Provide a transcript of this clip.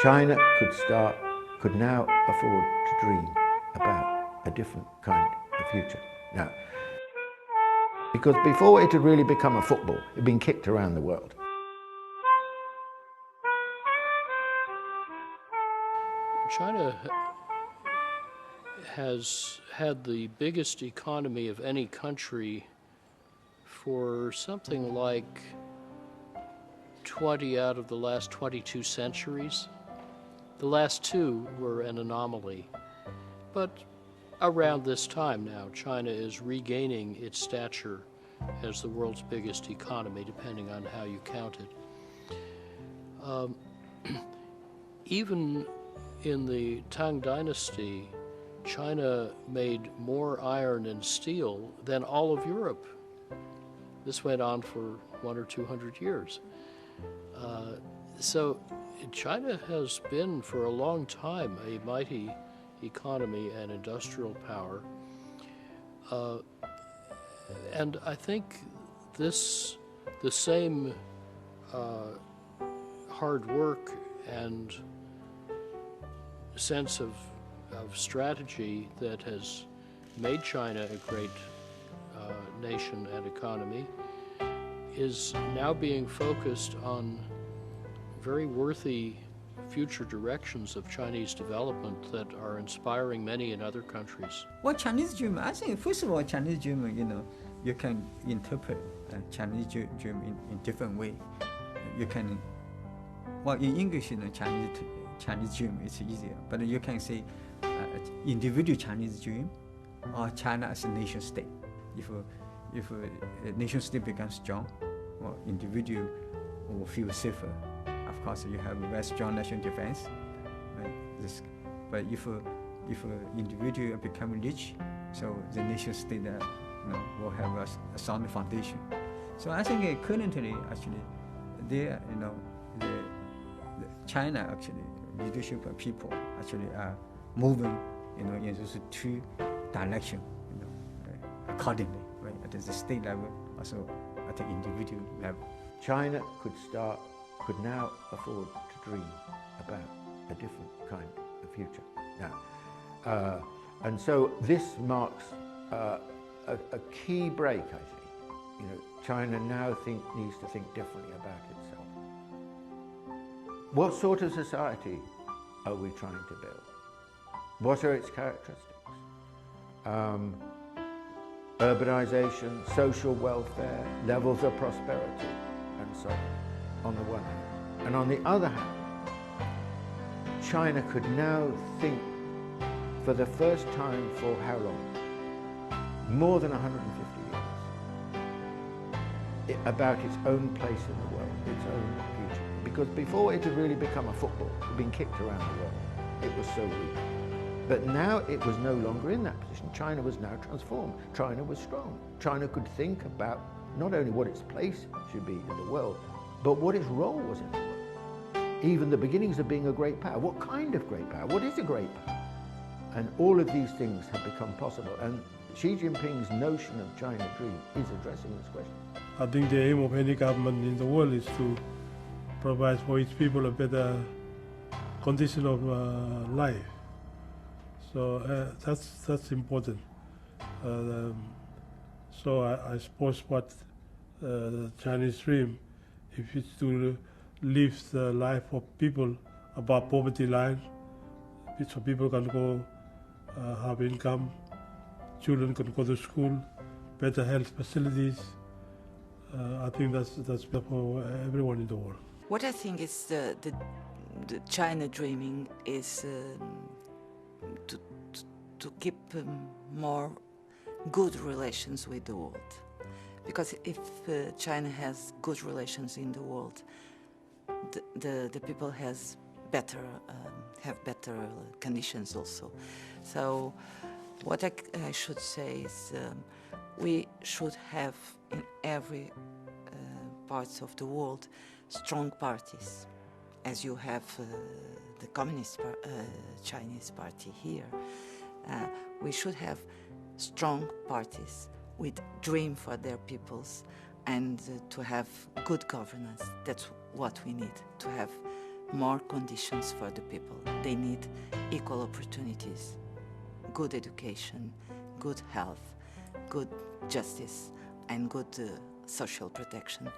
China could now afford to dream about a different kind of future. Now, because before it had really become a football, it had been kicked around the world. China has had the biggest economy of any country for something like 20 out of the last 22 centuries. The last two were an anomaly. But around this time now, China is regaining its stature as the world's biggest economy, depending on how you count it. Even in the Tang Dynasty, China made more iron and steel than all of Europe. This went on for 100 or 200 years. So China has been for a long time a mighty economy and industrial power. And I think the same hard work and sense of strategy that has made China a great nation and economy is now being focused on very worthy future directions of Chinese development that are inspiring many in other countries. Well, Chinese dream, I think, first of all, Chinese dream, you can interpret Chinese dream in different way. You can, well, in English, Chinese dream is easier, but you can say individual Chinese dream or China as a nation state. If a nation state becomes strong, well, individual will feel safer. Of course, you have a very strong national defense, right? But if individual become rich, so the nation state will have a sound foundation. So I think currently, actually, there, the China actually leadership people actually are moving, in those two directions, accordingly, right? At the state level, also at the individual level. China could now afford to dream about a different kind of future. Now, and so this marks a key break, I think. China now needs to think differently about itself. What sort of society are we trying to build? What are its characteristics? Urbanization, social welfare, levels of prosperity, and so on the one hand. And on the other hand, China could now think for the first time for how long? More than 150 years. About its own place in the world, its own future. Because before it had really become a football, it had been kicked around the world. It was so weak. But now it was no longer in that position. China was now transformed. China was strong. China could think about not only what its place should be in the world, but what its role was in the world. Even the beginnings of being a great power. What kind of great power? What is a great power? And all of these things have become possible. And Xi Jinping's notion of China dream is addressing this question. I think the aim of any government in the world is to provide for its people a better condition of life. So that's important. So I suppose what the Chinese dream, if it's to live the life of people above poverty line, so people can go have income, children can go to school, better health facilities. I think that's for everyone in the world. What I think is the China dreaming is to keep more good relations with the world. Because if China has good relations in the world, the people have better conditions also. So what I should say is we should have in every parts of the world strong parties, as you have the Communist Chinese Party here. We should have strong parties with dream for their peoples and to have good governance. That's what we need, to have more conditions for the people. They need equal opportunities, good education, good health, good justice, and good social protection.